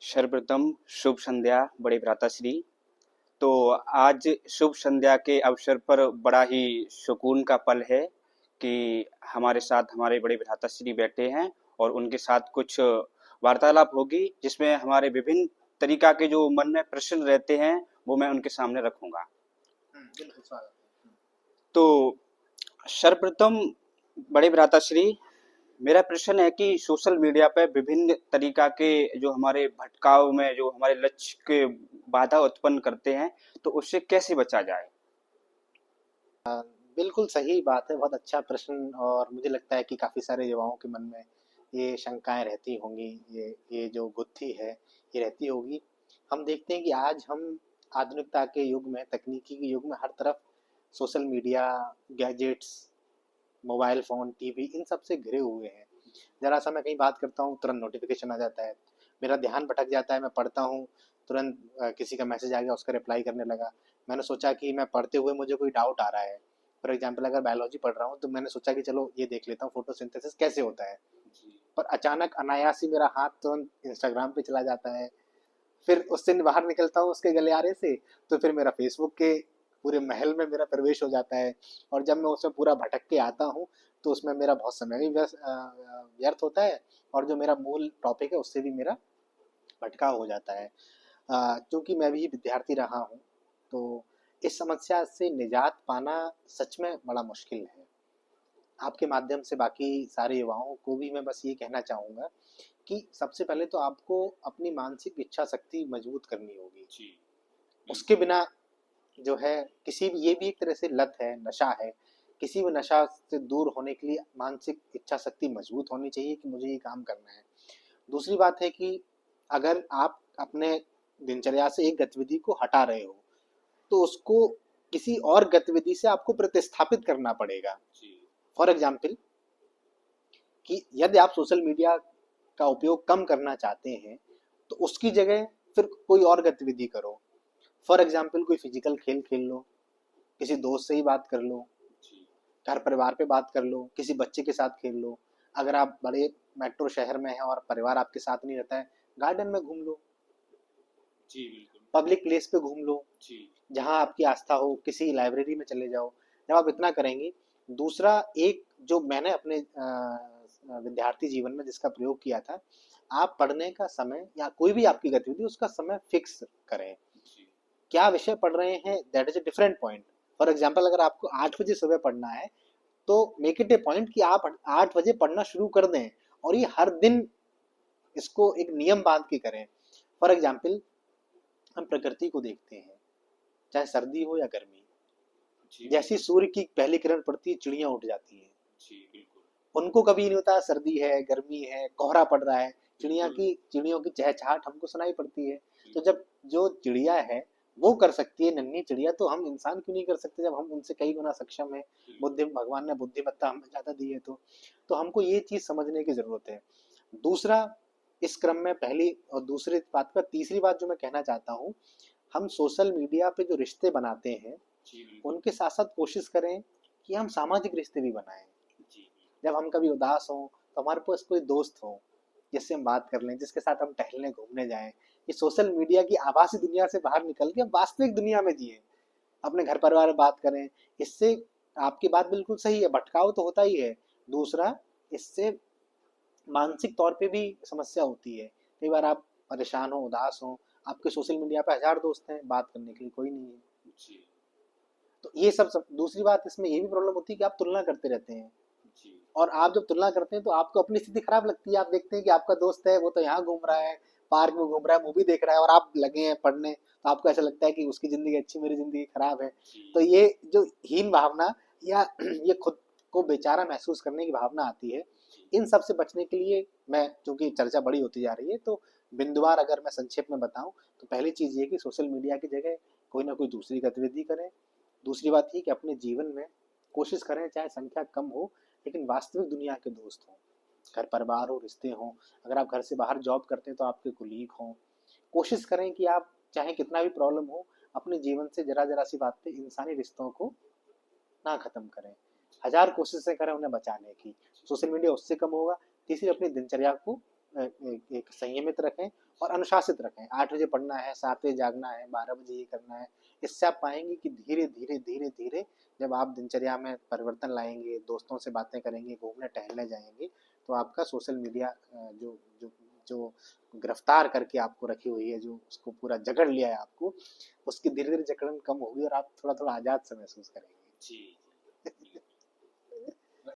सर्वप्रथम शुभ संध्या बड़े भ्राताश्री। तो आज शुभ संध्या के अवसर पर बड़ा ही सुकून का पल है कि हमारे साथ हमारे बड़े भ्राताश्री बैठे हैं और उनके साथ कुछ वार्तालाप होगी जिसमें हमारे विभिन्न तरीका के जो मन में प्रश्न रहते हैं वो मैं उनके सामने रखूंगा। बिल्कुल स्वागत है। तो सर्वप्रथम बड़े भ्राताश्री, मेरा प्रश्न है कि सोशल मीडिया पे विभिन्न तरीका के जो हमारे भटकाव में जो हमारे लक्ष्य के बाधा उत्पन्न करते हैं, तो उससे कैसे बचा जाए? बिल्कुल सही बात है, बहुत अच्छा प्रश्न। और मुझे लगता है कि काफ़ी सारे युवाओं के मन में ये शंकाएँ रहती होंगी, ये जो गुत्थी है, ये रहती होगी। हम देखते हैं कि आज हम आधुनिकता के युग में, तकनीकी के युग में हर तरफ social media, gadgets, mobile phone, TV इन सब से घिरे हुए हैं। ज़रा-सा मैं कहीं बात करता हूँ, तुरंत नोटिफ़िकेशन आ जाता है। मेरा ध्यान भटक जाता है, मैं पढ़ता हूँ, तुरंत किसी का मैसेज आ गया, उसका रिप्लाई करने लगा। मैंने सोचा कि मैं पढ़ते हुए मुझे कोई डाउट आ रहा है। फॉर एग्ज़ाम्पल अगर बायोलॉजी पढ़ रहा हूँ, तो मैंने सोचा कि चलो ये देख लेता हूँ फोटोसिंथेसिस कैसे होता है। पर अचानक अनायास ही मेरा हाथ तुरंत इंस्टाग्राम पे चला जाता है। फिर उससे बाहर निकलता हूँ उसके गलियारे से, तो फिर मेरा फेसबुक के पूरे महल में मेरा प्रवेश हो जाता है। और जब मैं उसमें पूरा भटक के आता हूँ, तो उसमें मेरा बहुत समय भी व्यर्थ होता है, और जो मेरा मूल टॉपिक है उससे भी मेरा भटकाव हो जाता है। क्योंकि मैं भी विद्यार्थी रहा हूँ, तो इस समस्या से निजात पाना सच में बड़ा मुश्किल है। आपके माध्यम से बाकी सारे युवाओं को भी मैं बस ये कहना चाहूँगा कि सबसे पहले तो आपको अपनी मानसिक इच्छा शक्ति मजबूत करनी होगी। जी, उसके बिल्कुल। बिना जो है किसी भी, ये भी एक तरह से लत है, नशा है। किसी भी नशा से दूर होने के लिए मानसिक इच्छा शक्ति मजबूत होनी चाहिए कि मुझे ये काम करना है। दूसरी बात है कि अगर आप अपने दिनचर्या से एक गतिविधि को हटा रहे हो, तो उसको किसी और गतिविधि से आपको प्रतिस्थापित करना पड़ेगा। फॉर एग्जाम्पल कि यदि आप सोशल मीडिया का उपयोग कम करना चाहते हैं, तो उसकी जगह फिर कोई और गतिविधि करो। फॉर एग्जाम्पल कोई फिजिकल खेल खेल लो, किसी दोस्त से ही बात कर लो, घर परिवार पे बात कर लो, किसी बच्चे के साथ खेल लो। अगर आप बड़े मेट्रो शहर में हैं और परिवार आपके साथ नहीं रहता है, गार्डन में घूम लो, जी, बिल्कुल। पब्लिक प्लेस पे घूम लो, जी। जहाँ आपकी आस्था हो, किसी लाइब्रेरी में चले जाओ। जब आप इतना करेंगे, दूसरा एक जो मैंने अपने विद्यार्थी जीवन में जिसका प्रयोग किया था, आप पढ़ने का समय या कोई भी आपकी गतिविधि उसका समय फिक्स करें। क्या विषय पढ़ रहे हैं, that is a different point. For example अगर आपको 8 बजे सुबह पढ़ना है, तो मेक इट ए पॉइंट कि आप 8 बजे पढ़ना शुरू कर दें, और ये हर दिन इसको एक नियम बांध के करें। फॉर एग्जाम्पल हम प्रकृति को देखते हैं, चाहे सर्दी हो या गर्मी, जैसी सूर्य की पहली किरण पड़ती है, चिड़ियां उठ जाती हैं। जी, बिल्कुल। उनको कभी नहीं होता सर्दी है, गर्मी है, कोहरा पड़ रहा है, चिड़ियों की चहचहाट हमको सुनाई पड़ती है। तो जब जो चिड़िया है वो कर सकती है, नन्ही चिड़िया, तो हम इंसान क्यों नहीं कर सकते जब हम उनसे कई गुना सक्षम है। बुद्धि भगवान ने बुद्धिमत्ता हमें ज्यादा दी है, तो हमको ये चीज समझने की जरूरत है। दूसरा, इस क्रम में पहली और दूसरी बात का तीसरी बात जो मैं कहना चाहता हूँ, हम सोशल मीडिया पे जो रिश्ते बनाते हैं, उनके साथ साथ कोशिश करें कि हम सामाजिक रिश्ते भी बनाएं। जब हम कभी उदास हों, तो हमारे पास कोई दोस्त हो जिससे हम बात कर लें, जिसके साथ हम टहलने घूमने जाएं। ये सोशल मीडिया की आभासी दुनिया से बाहर निकल के वास्तविक दुनिया में जिए, अपने घर परिवार में बात करें। इससे आपकी बात बिल्कुल सही है, भटकाव तो होता ही है। दूसरा, इससे मानसिक तौर पे भी समस्या होती है। कई बार आप परेशान हो, उदास हो, आपके सोशल मीडिया पे हजार दोस्त हैं, बात करने के लिए कोई नहीं है। तो ये सब दूसरी बात, इसमें ये भी प्रॉब्लम होती है कि आप तुलना करते रहते हैं। और आप जब तुलना करते हैं तो आपको अपनी स्थिति खराब लगती है। आप देखते हैं कि आपका दोस्त है, वो तो यहाँ घूम रहा है, पार्क में घूम रहा है, मूवी देख रहा है, और आप लगे हैं पढ़ने, तो आपको ऐसा लगता है कि उसकी जिंदगी अच्छी, मेरी जिंदगी खराब है। तो ये जो हीन भावना या ये खुद को बेचारा महसूस करने की भावना आती है, इन सब से बचने के लिए मैं, चूंकि चर्चा बड़ी होती जा रही है, तो बिंदुवार अगर मैं संक्षेप में बताऊं, तो पहली चीज ये कि सोशल मीडिया की जगह कोई ना कोई दूसरी गतिविधि करें। दूसरी बात ये कि अपने जीवन में कोशिश करें, चाहे संख्या कम हो, लेकिन वास्तविक दुनिया के दोस्त हों, घर परिवार हो, रिश्ते हों। अगर आप घर से बाहर जॉब करते हैं तो आपके कुलीग हों। कोशिश करें कि आप चाहे कितना भी प्रॉब्लम हो, अपने जीवन से जरा जरा सी बात पे इंसानी रिश्तों को ना खत्म करें। हजार कोशिशें करें उन्हें बचाने की, सोशल मीडिया उससे कम होगा। तीसरी, अपनी दिनचर्या को एक संयमित रखें, और अनुशासित रखें। 8 बजे पढ़ना है, 7 बजे जागना है, 12 बजे ये करना है। इससे आप पाएंगे कि धीरे धीरे धीरे धीरे जब आप दिनचर्या में परिवर्तन लाएंगे, दोस्तों से बातें करेंगे, घूमने टहलने जाएंगे, तो आपका सोशल मीडिया जो जो जो गिरफ्तार करके आपको रखी हुई है, जो उसको पूरा जकड़ लिया है आपको, उसकी धीरे धीरे जकड़न कम होगी और आप थोड़ा थोड़ा आजाद से महसूस करेंगे। जी।